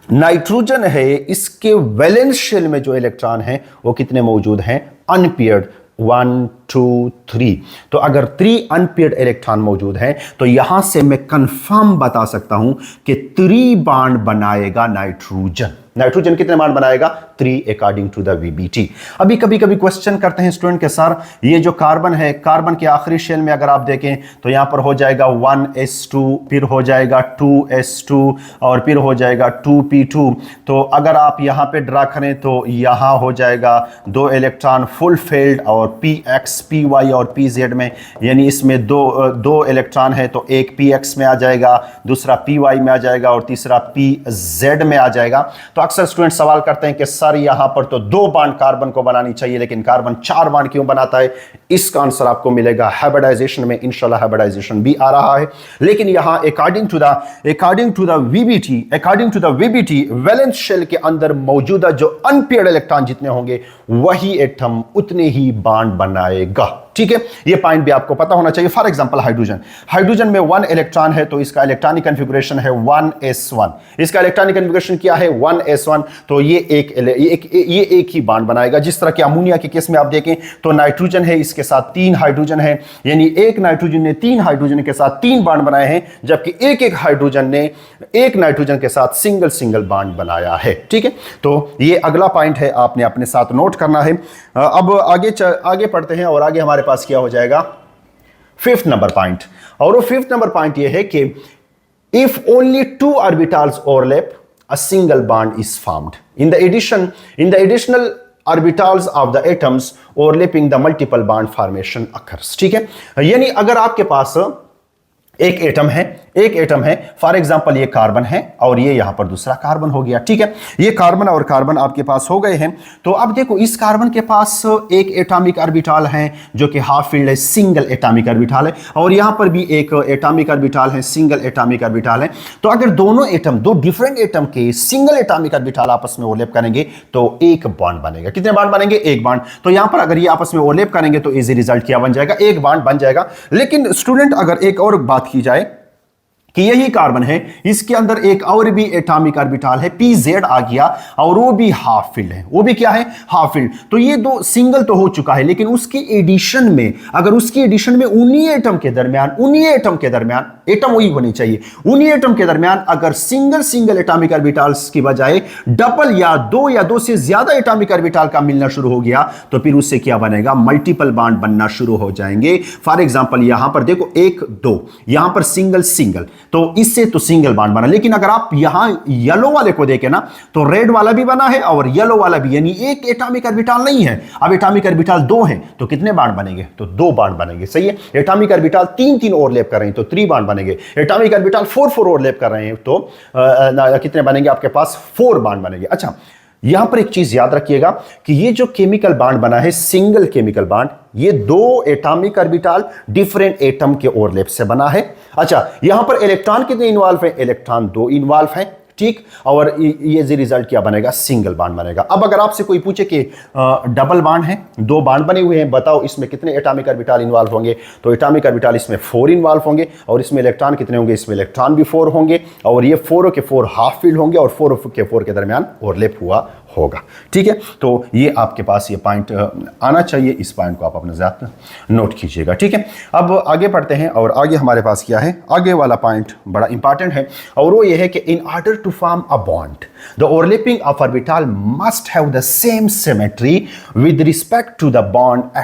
Speaker 1: नाइट्रोजन है, इसके वैलेंस शेल में जो इलेक्ट्रॉन हैं वो कितने मौजूद हैं? अनपेयर्ड, 1 2 3। तो अगर 3 अनपेयर्ड इलेक्ट्रॉन मौजूद हैं तो यहां से मैं कंफर्म बता सकता हूं कि 3 बॉन्ड बनाएगा नाइट्रोजन। नाइट्रोजन कितने बॉन्ड बनाएगा? 3 अकॉर्डिंग टू द वीबीटी। अभी कभी कभी क्वेश्चन करते हैं स्टूडेंट के सर, ये जो कार्बन है, कार्बन के आखिरी शेल में अगर आप देखें तो यहां पर हो जाएगा 1s2, फिर हो जाएगा 2s2 और फिर हो जाएगा 2p2। तो अगर आप यहां पे ड्रा करें तो यहां हो जाएगा 2 इलेक्ट्रॉन फुल फील्ड और px, py और pz में, यानी इसमें दो इलेक्ट्रॉन है, तो एक px में आ जाएगा, दूसरा py में आ जाएगा और तीसरा pz में आ जाएगा। तो अक्सर स्टूडेंट सवाल करते हैं कि सर यहां पर तो 2 बॉन्ड कार्बन को बनानी चाहिए, लेकिन कार्बन 4 बॉन्ड क्यों बनाता है? इसका आंसर आपको मिलेगा हाइब्रिडाइजेशन में। इंशाल्लाह हाइब्रिडाइजेशन भी आ रहा है, लेकिन यहां according to the VBT valence shell के अंदर मौजूदा जो अनपेयर्ड इलेक्ट्रॉन जितने होंगे वही एटम उतने ही बॉन्ड बनाएगा, ठीक है। ये पॉइंट भी आपको पता होना चाहिए। फॉर एग्जांपल हाइड्रोजन में 1 इलेक्ट्रॉन है, तो इसका इलेक्ट्रॉनिक कन्फिगरेशन है 1s1। इसका इलेक्ट्रॉनिक कन्फिगरेशन क्या है? 1s1। तो ये एक ही बॉन्ड बनाएगा। जिस तरह कि अमोनिया के केस में आप देखें तो नाइट्रोजन है, इसके साथ 3 हाइड्रोजन है, यानी एक नाइट्रोजन ने 3 हाइड्रोजन के साथ 3 बॉन्ड बनाए हैं, जबकि एक हाइड्रोजन ने एक नाइट्रोजन के साथ सिंगल बॉन्ड बनाया है, ठीक है। तो ये अगला पॉइंट है, आपने अपने साथ नोट करना है। अब आगे पढ़ते हैं और आगे हमारे पास क्या हो जाएगा? 5th number point. और वो 5th नंबर पॉइंट ये है कि if only 2 orbitals overlap a single bond is formed in the additional orbitals of the atoms overlapping the multiple bond formation occurs, ठीक है। यानी अगर आपके पास एक एटम है, फॉर एग्जांपल ये कार्बन है और ये यहां पर दूसरा कार्बन हो गया, ठीक है। ये कार्बन और कार्बन आपके पास हो गए हैं। तो अब देखो, इस कार्बन के पास एक एटॉमिक ऑर्बिटल है जो कि हाफ फील्ड है, सिंगल एटॉमिक ऑर्बिटल है, और यहां पर भी एक एटॉमिक ऑर्बिटल है, सिंगल एटॉमिक ऑर्बिटल है। तो अगर दो डिफरेंट एटम के सिंगल एटॉमिक ऑर्बिटल आपस में ओवरलैप करेंगे तो एक बॉन्ड बनेगा। कितने बॉन्ड बनेंगे? एक बॉन्ड। तो यहां पर अगर ये आपस में ओवरलैप करेंगे तो इजी रिजल्ट क्या बन जाएगा? एक बॉन्ड बन जाएगा। लेकिन स्टूडेंट अगर एक और बात की जाए कि यही कार्बन है, इसके अंदर एक और भी एटॉमिक ऑर्बिटल है pz आ गया और वो भी हाफ फिल्ड है, वो भी क्या है, हाफ फिल्ड। तो ये दो सिंगल तो हो चुका है, लेकिन उसके एडिशन में, अगर उसकी एडिशन में उन्हीं एटम के दरमियान एटम वही होनी चाहिए, उन्हीं एटम के दरमियान अगर सिंगल एटॉमिक ऑर्बिटल्स की बजाय डबल या दो से ज्यादा एटॉमिक ऑर्बिटल का मिलना शुरू हो गया, तो फिर उससे क्या बनेगा, मल्टीपल बॉन्ड बनना शुरू हो जाएंगे। फॉर एग्जांपल यहां पर देखो 1 2, यहां पर सिंगल, तो इससे तो सिंगल बॉन्ड बना। लेकिन अगर आप यहां येलो वाले को देखें ना, तो रेड वाला भी बना है और येलो वाला भी, यानी एक एटॉमिक ऑर्बिटल नहीं है। अब एटॉमिक ऑर्बिटल 2 हैं, तो कितने बॉन्ड बनेंगे, तो 2 बॉन्ड बनेंगे, सही है। एटॉमिक ऑर्बिटल 3 ओवरलैप कर रहे हैं तो 3 बॉन्ड बनेंगे। एटॉमिक ऑर्बिटल 4 ओवरलैप कर रहे हैं तो कितने बनेंगे आपके पास, 4 बॉन्ड बनेंगे। अच्छा, यहां पर एक चीज याद रखिएगा कि ये जो केमिकल बॉन्ड बना है, सिंगल केमिकल बॉन्ड, ये 2 एटॉमिक ऑर्बिटल डिफरेंट एटम के ओवरलैप से बना है। अच्छा, यहां पर इलेक्ट्रॉन कितने इन्वॉल्व है, इलेक्ट्रॉन 2 इन्वॉल्व है, ठीक। और ये जी रिजल्ट क्या बनेगा, सिंगल बॉन्ड बनेगा। अब अगर आपसे कोई पूछे कि डबल बॉन्ड है, 2 बॉन्ड बने हुए हैं, बताओ इसमें कितने एटॉमिक ऑर्बिटल इन्वॉल्व होंगे, तो एटॉमिक ऑर्बिटल इसमें 4 इन्वॉल्व होंगे और इसमें इलेक्ट्रॉन कितने होंगे, इसमें इलेक्ट्रॉन भी 4 होंगे और ये 4 के 4 हाफ फील्ड होंगे और 4 के 4 के दरमियान ओवरलैप हुआ होगा, ठीक है। तो ये आपके पास ये पॉइंट आना चाहिए, इस पॉइंट को आप अपने ज़्यादा नोट कीजिएगा, ठीक है। अब आगे बढ़ते हैं और आगे हमारे पास क्या है, आगे वाला पॉइंट बड़ा इंपॉर्टेंट है और वो ये है कि in order to form a bond the overlapping of orbital must have the same symmetry with respect to the bond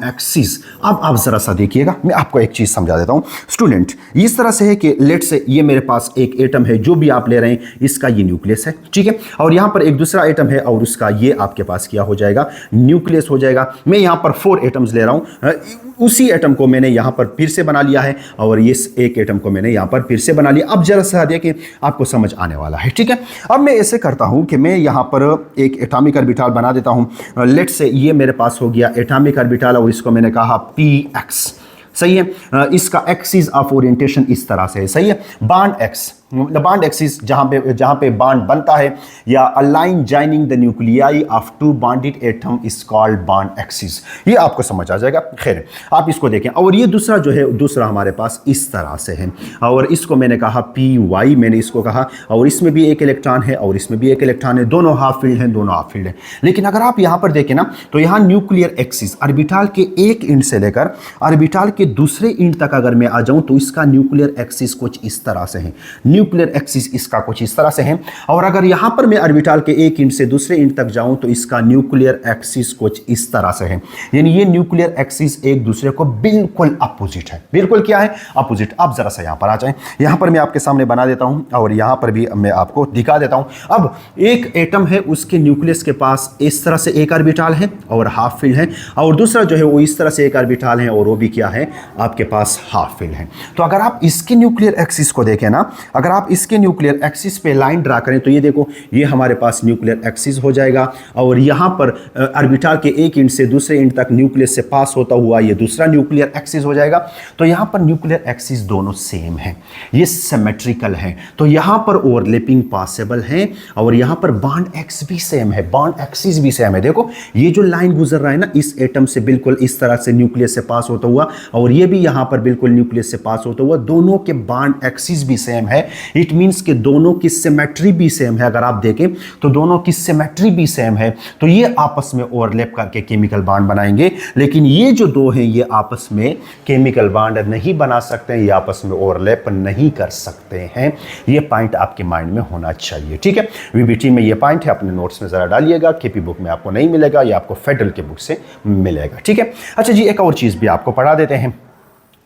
Speaker 1: axis, अब आप जरा सा देखिएगा, मैं आपको एक चीज समझा देता हूं स्टूडेंट। इस तरह से है कि लेट से ये मेरे पास एक एटम है, जो भी आप ले रहे हैं, इसका ये न्यूक्लियस है, ठीक है, और यहां पर एक दूसरा एटम है और उसका ये आपके पास क्या हो जाएगा, न्यूक्लियस हो जाएगा। मैं यहां पर 4 एटम्स ले रहा हूं, उसी एटम को मैंने यहां पर फिर से बना लिया है और इस एक एटम को मैंने यहां पर फिर से बना लिया। अब जरा सा देखिए, आपको समझ आने वाला है, ठीक है। अब मैं ऐसे करता हूं कि मैं यहां पर एक एटॉमिक ऑर्बिटल बना देता हूं। लेट से ये मेरे पास हो गया एटॉमिक ऑर्बिटल और इसको मैंने कहा px, सही है। इसका एक्सिस ऑफ ओरिएंटेशन इस तरह से है, सही है। बॉन्ड एक्स, बॉन्ड एक्सिस जहां पे बॉन्ड बनता है या align joining the nuclei of 2 bonded atom is called bond axis. ये आपको समझ आ जाएगा। खैर, आप इसको देखें। और ये दूसरा जो है, दूसरा हमारे पास इस तरह से है और इसको मैंने कहा py, मैंने इसको कहा, और इसमें भी एक इलेक्ट्रॉन है और इसमें भी एक इलेक्ट्रॉन है, दोनों हाफ फील्ड हैं, दोनों हाफ फील्ड हैं। लेकिन अगर आप यहां पर देखें ना, तो यहां न्यूक्लियर एक्सिस ऑर्बिटल के एक एंड से लेकर ऑर्बिटल के दूसरे एंड तक अगर मैं आ जाऊं, तो इसका न्यूक्लियर एक्सिस कुछ इस तरह से है, न्यूक्लियर एक्सिस इसका कुछ इस तरह से है। और अगर यहां पर मैं ऑर्बिटल के एक एंड से दूसरे एंड तक जाऊं, तो इसका न्यूक्लियर एक्सिस कुछ इस तरह से है। यानी ये न्यूक्लियर एक्सिस एक दूसरे को बिल्कुल अपोजिट है। बिल्कुल क्या है, अपोजिट। आप जरा सा यहां पर आ जाएं, यहां पर मैं आपके सामने बना देता हूं और यहां पर भी मैं आपको दिखा देता हूं। अब एक एटम है, उसके न्यूक्लियस के पास इस तरह से एक ऑर्बिटल है और हाफ फील्ड है, और दूसरा जो है वो इस तरह से एक ऑर्बिटल है और वो भी क्या है, आपके पास हाफ फील्ड है। तो अगर आप इसके न्यूक्लियर एक्सिस को देखें ना, अगर आप इसके न्यूक्लियर एक्सिस पे लाइन ड्रा करें, तो ये देखो, ये हमारे पास न्यूक्लियर एक्सिस हो जाएगा और यहां पर ऑर्बिटल के एक एंड से दूसरे एंड तक न्यूक्लियस से पास होता हुआ ये दूसरा न्यूक्लियर एक्सिस हो जाएगा। तो यहां पर न्यूक्लियर एक्सिस दोनों सेम है, ये सिमेट्रिकल है, तो यहां पर ओवरलैपिंग पॉसिबल है और यहां पर बॉन्ड एक्स भी सेम है, बॉन्ड एक्सिस भी सेम है। देखो, ये जो लाइन गुजर रहा है ना, इस एटम से बिल्कुल इस तरह से न्यूक्लियस से पास होता हुआ, और ये भी यहां पर बिल्कुल न्यूक्लियस से पास होता हुआ, दोनों के बॉन्ड एक्सिस भी सेम है। इट मींस कि दोनों की सिमेट्री भी सेम है। अगर आप देखें तो दोनों की सिमेट्री भी सेम है, तो ये आपस में ओवरलैप करके केमिकल बॉन्ड बनाएंगे। लेकिन ये जो दो हैं, ये आपस में केमिकल बॉन्ड नहीं बना सकते हैं, ये आपस में ओवरलैप नहीं कर सकते हैं। ये पॉइंट आपके माइंड में होना चाहिए, ठीक है। वीबीटी में ये पॉइंट है, अपने नोट्स में जरा डालिएगा, केपी बुक में आपको नहीं मिलेगा, ये आपको फेडरल के बुक से मिलेगा, ठीक है। अच्छा जी, एक और चीज भी आपको पढ़ा देते हैं।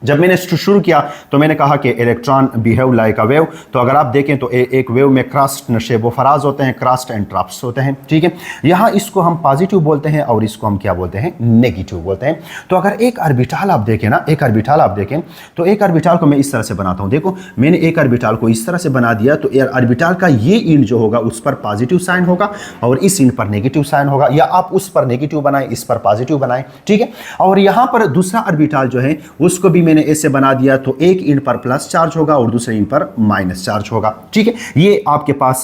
Speaker 1: जब मैंने शुरू किया तो मैंने कहा कि electron behave like a wave. तो अगर आप देखें तो एक वेव में क्रस्ट, नशेब व फराज होते हैं, क्रस्ट एंड ट्रप्स होते हैं, ठीक है। यहाँ इसको हम पॉजिटिव बोलते हैं और इसको हम क्या बोलते हैं, नेगेटिव बोलते हैं। तो अगर एक ऑर्बिटल आप देखें ना, एक ऑर्बिटल आप देखें, तो एक ऑर्बिटल को मैं इस तरह से बनाता हूँ। देखो, मैंने एक ऑर्बिटल को इस तरह से बना दिया, तो ऑर्बिटल का ये एंड जो होगा उस पर पॉजिटिव साइन होगा और इस एंड पर नेगेटिव साइन होगा, या आप उस पर नेगेटिव बनाएं, इस पर पॉजिटिव बनाएं, ठीक है। और यहाँ पर दूसरा ऑर्बिटल जो है उसको भी मैंने ऐसे बना दिया तो एक इंड पर प्लस चार्ज होगा और दूसरे इंड पर माइनस चार्ज होगा। ठीक है, ये आपके पास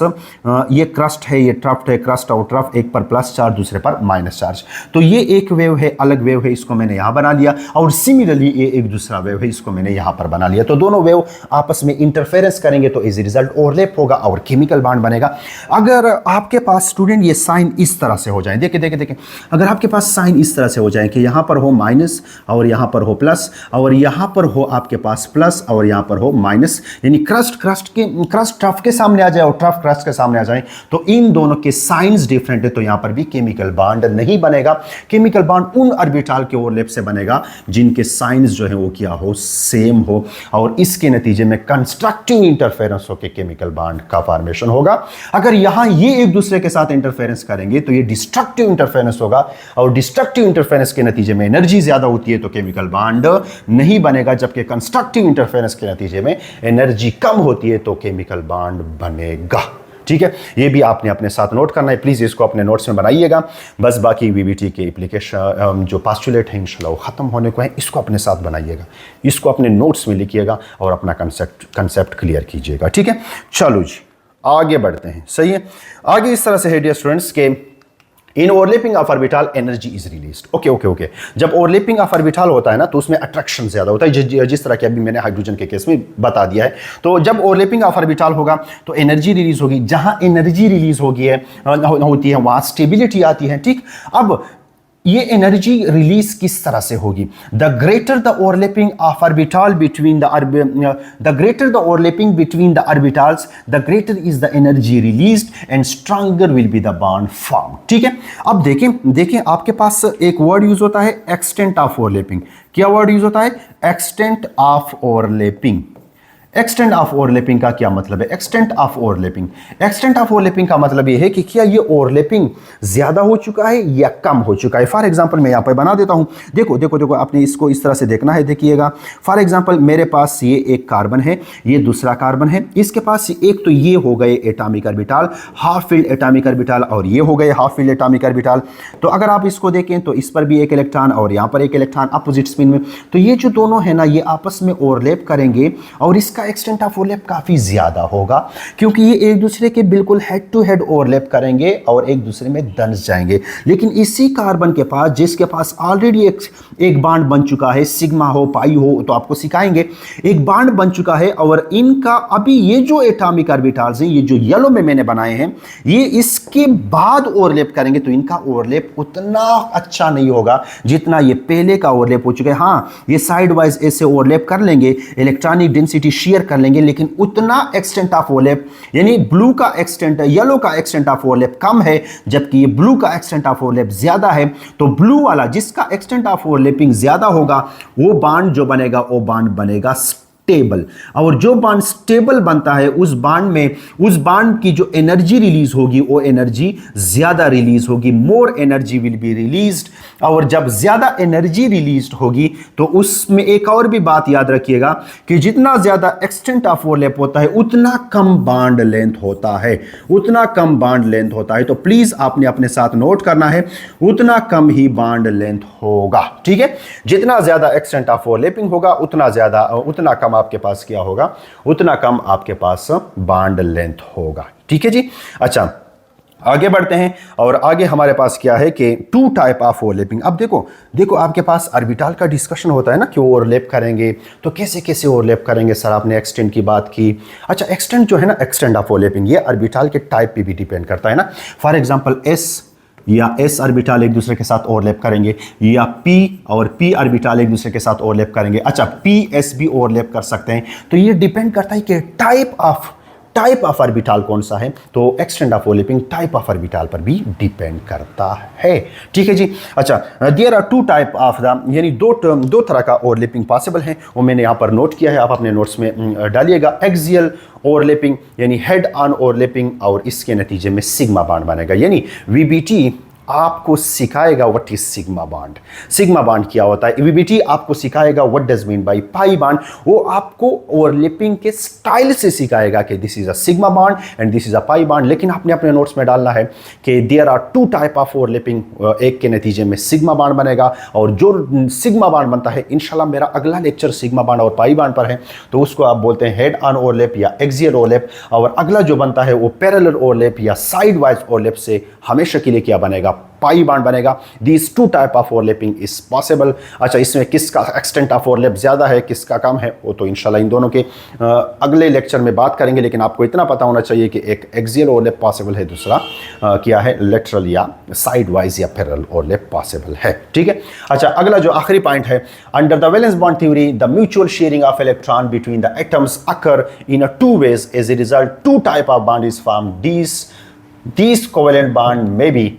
Speaker 1: ये क्रस्ट है, ये ट्रफ्ट है, क्रस्ट और ट्रफ्ट, एक पर प्लस चार्ज दूसरे पर माइनस चार्ज। तो ये एक वेव है, अलग वेव है, इसको मैंने यहां बना लिया। और सिमिलरली ये एक दूसरा वेव है, इसको मैंने यहां पर बना लिया। तो दोनों वेव आपस में इंटरफेरेंस करेंगे तो इज रिजल्ट ओवरलैप होगा और केमिकल बॉन्ड बनेगा। अगर आपके पास स्टूडेंट ये साइन इस तरह से हो जाए, देखिए देखिए देखिए, अगर आपके पास साइन इस तरह से हो जाए कि यहां पर हो माइनस और यहां पर हो प्लस और यहां पर हो आपके पास प्लस और यहां पर हो माइनस, यानी क्रस्ट ट्रफ के सामने आ जाए और ट्रफ क्रस्ट के सामने आ जाए, तो इन दोनों के साइंस डिफरेंट है, तो यहां पर भी केमिकल बॉन्ड नहीं बनेगा। केमिकल बॉन्ड उन ऑर्बिटल के ओवरलैप से बनेगा जिनके साइंस जो है वो क्या हो, सेम हो, और इसके नतीजे में कंस्ट्रक्टिव इंटरफेरेंस होकर केमिकल बॉन्ड का फॉर्मेशन होगा। अगर यहां ये एक दूसरे के साथ इंटरफेरेंस करेंगे तो ये डिस्ट्रक्टिव इंटरफेरेंस होगा, और डिस्ट्रक्टिव इंटरफेरेंस के नतीजे में एनर्जी ज्यादा होती है तो केमिकल बॉन्ड नहीं बनेगा, जबकि कंस्ट्रक्टिव इंटरफेरेंस के नतीजे में एनर्जी कम होती है तो केमिकल बॉन्ड बनेगा। ठीक है, ये भी आपने अपने साथ नोट करना है, प्लीज़ इसको अपने नोट्स में बनाइएगा। बस बाकी वीबीटी के एप्लीकेशन जो पास्टुलेट है इंशाल्लाह वो ख़त्म होने को है, इसको अपने साथ बनाइएगा, इसको अपने नोट्स में लिखिएगा और अपना कंसेप्ट क्लियर कीजिएगा। ठीक है, चलो जी आगे बढ़ते हैं। सही है, आगे इस तरह से है डियर स्टूडेंट्स के in overlapping of orbital energy is released. Okay okay okay, जब ओवरलैपिंग ऑफ ऑर्बिटल होता है ना तो उसमें अट्रैक्शन ज्यादा होता है, जिस तरह के अभी मैंने हाइड्रोजन के केस में बता दिया है। तो जब ओवरलैपिंग ऑफ ऑर्बिटल होगा तो एनर्जी रिलीज होगी, जहां एनर्जी रिलीज होती है वहां स्टेबिलिटी आती है। ठीक, अब ये एनर्जी रिलीज किस तरह से होगी? The greater the overlapping of orbital between the greater the overlapping between the orbitals the greater is the energy released and stronger will be the bond form. ठीक है, अब देखें आपके पास एक वर्ड यूज होता है एक्सटेंट ऑफ ओवरलैपिंग। क्या word use होता है? Extent of overlapping. Extent of overlapping का क्या मतलब है? एक्सटेंट ऑफ ओवरलैपिंग का मतलब यह है कि क्या ये ओवरलैपिंग ज्यादा हो चुका है या कम हो चुका है। फॉर एग्जांपल मैं यहां पर बना देता हूं, देखो देखो देखो, आपने इसको इस तरह से देखना है। देखिएगा, फॉर एग्जांपल मेरे पास ये एक कार्बन है, ये दूसरा कार्बन है, इसके पास एक तो ये हो गए atomic orbital, half field atomic orbital, और ये हो गए हाफ फील्ड एटॉमिक ऑर्बिटल। तो अगर आप इसको देखें तो इस पर भी एक इलेक्ट्रॉन और यहां पर एक इलेक्ट्रॉन अपोजिट स्पिन में, तो ये जो दोनों है ना ये आपस में ओवरलैप करेंगे और इसका एक्सटेंट ऑफ ओवरलैप काफी ज्यादा होगा, क्योंकि ये एक दूसरे के बिल्कुल हेड टू हेड ओवरलैप करेंगे और एक दूसरे में दंस जाएंगे। लेकिन इसी कार्बन के पास, जिसके पास ऑलरेडी एक बॉन्ड बन चुका है, सिग्मा हो पाई हो तो आपको सिखाएंगे, एक बॉन्ड बन चुका है और इनका अभी ये जो एटॉमिक ऑर्बिटल्स हैं, ये जो येलो में मैंने बनाए हैं, ये इसके बाद ओवरलैप करेंगे तो इनका ओवरलैप उतना अच्छा नहीं होगा जितना ये पहले का ओवरलैप हो चुका है। हाँ, ये साइड वाइज ऐसे ओवरलैप कर लेंगे, इलेक्ट्रॉनिक डेंसिटी शेयर कर लेंगे, लेकिन उतना एक्सटेंट ऑफ ओवरलैप, यानी ब्लू का एक्सटेंट, येलो का एक्सटेंट ऑफ ओवरलैप कम है, जबकि ये ब्लू का एक्सटेंट ऑफ ओवरलैप ज्यादा है। तो ब्लू वाला जिसका एक्सटेंट ऑफ ओवरलैपिंग ज्यादा होगा वो बॉन्ड जो बनेगा वो बॉन्ड बनेगा स्टेबल, और जो बॉन्ड स्टेबल बनता है उस बॉन्ड की जो एनर्जी रिलीज होगी वो एनर्जी ज्यादा रिलीज होगी, more energy will be released. और जब ज्यादा एनर्जी रिलीज होगी तो उसमें एक और भी बात याद रखिएगा कि जितना ज्यादा एक्सटेंट ऑफ ओवरलैप होता है उतना कम बॉन्ड लेंथ होता है, उतना कम बॉन्ड लेंथ होता है। तो प्लीज आपने अपने साथ नोट करना है, उतना कम ही बॉन्ड लेंथ होगा। ठीक है, जितना ज्यादा एक्सटेंट ऑफ ओवरलैपिंग होगा उतना कम आपके पास क्या होगा, उतना कम आपके पास बॉन्ड लेंथ होगा। ठीक है जी, अच्छा आगे बढ़ते हैं। और आगे हमारे पास क्या है कि टू टाइप ऑफ ओवरलैपिंग। अब देखो आपके पास ऑर्बिटल का डिस्कशन होता है ना कि ओवरलैप करेंगे तो कैसे कैसे ओवरलैप करेंगे। सर आपने एक्सटेंट की बात की, अच्छा एक्सटेंट जो है ना, एक्सटेंट ऑफ ओवरलैपिंग ये ऑर्बिटल के टाइप पे भी डिपेंड करता है ना। फॉर एग्जांपल एस या एस ऑर्बिटल एक दूसरे के साथ ओवरलैप करेंगे, या पी और पी ऑर्बिटल एक दूसरे के साथ ओवरलैप करेंगे। अच्छा, पी एस भी ओवरलैप कर सकते हैं। तो ये डिपेंड करता है कि टाइप ऑफ ऑर्बिटल कौन सा है, तो extent of overlapping type of orbital पर भी डिपेंड करता है। ठीक है जी, अच्छा there are two type of the, यानी दो तरह का ओवरलैपिंग पॉसिबल है, वो मैंने यहाँ पर नोट किया है, आप अपने नोट्स में डालिएगा। एक्सियल ओवरलैपिंग यानी हेड ऑन ओवरलैपिंग, और इसके नतीजे में सिग्मा बॉन्ड बनेगा, यानी वीबीटी आपको सिखाएगा what is sigma bond. Sigma bond क्या होता है। वीबीटी आपको सिखाएगा what does mean by pi bond. वो आपको ओवरलैपिंग के स्टाइल से सिखाएगा कि this is a sigma bond and this is a pi bond. लेकिन आपने अपने नोट्स में डालना है कि there are two type of overlapping, एक के नतीजे में सिग्मा बॉन्ड बनेगा और जो सिग्मा बॉन्ड बनता है, इंशाल्लाह मेरा अगला लेक्चर सिग्मा बॉन्ड और पाई बॉन्ड पर है, तो उसको आप बोलते हैं हेड ऑन ओवरलैप या एक्सियल ओवरलैप। और अगला जो बनता है वो पैरेलल ओवरलैप या साइड वाइज ओवरलैप से हमेशा के लिए क्या बनेगा, पाई बॉन्ड बनेगा। These two type of overlapping is possible. अच्छा, इसमें किसका एक्सटेंट ऑफ ओवरलैप ज़्यादा है, किसका कम है, वो तो इंशाल्लाह इन दोनों के अगले लेक्चर में बात करेंगे। लेकिन आपको इतना पता होना चाहिए कि एक एक्सियल ओवरलैप पॉसिबल है, दूसरा क्या है, लेटरल या साइड वाइज या पैरेलल ओवरलैप पॉसिबल है। ठीक है। अच्छा, अगला जो आखिरी पॉइंट है, under the valence bond theory the mutual sharing of electron between the atoms occur in a two ways. As a result two type of bond is form. These covalent bond में भी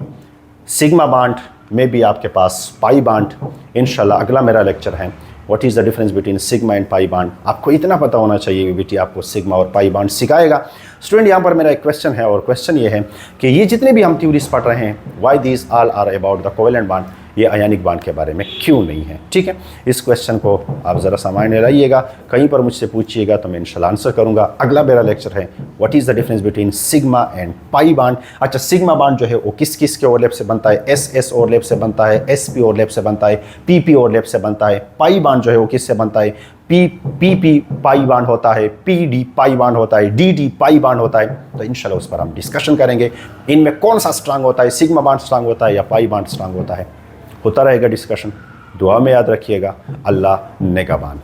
Speaker 1: sigma bond, में भी आपके पास pi bond. इंशाल्लाह अगला मेरा lecture है what is the difference between sigma and pi bond. आपको इतना पता होना चाहिए, वीबीटी आपको सिग्मा और पाई बॉन्ड सिखाएगा। स्टूडेंट, यहाँ पर मेरा एक क्वेश्चन है और क्वेश्चन ये है कि ये जितने भी हम थ्योरीज पढ़ रहे हैं, why these all are about the covalent bond, ये आयनिक बॉन्ड के बारे में क्यों नहीं है। ठीक है, इस क्वेश्चन को आप ज़रा सामान्य में लाइएगा, कहीं पर मुझसे पूछिएगा तो मैं इंशाल्लाह आंसर करूंगा। अगला मेरा लेक्चर है what is the difference between sigma and pi bond. अच्छा, सिग्मा बॉन्ड जो है वो किस किस के ओवरलैप से बनता है, एस ओवरलैप से बनता है, एसपी ओवरलैप से बनता है, पीपी ओवरलैप से बनता है। पाई बॉन्ड जो है वो किससे बनता है, पीपी पाई बॉन्ड होता है, पीडी पाई बॉन्ड होता है, डीडी पाई बॉन्ड होता है। तो इंशाल्लाह उस पर हम डिस्कशन करेंगे, इनमें कौन सा स्ट्रांग होता है, सिग्मा बॉन्ड स्ट्रांग होता है या पाई बॉन्ड स्ट्रांग होता है। होता रहेगा डिस्कशन। दुआ में याद रखिएगा। अल्लाह नेगहबान।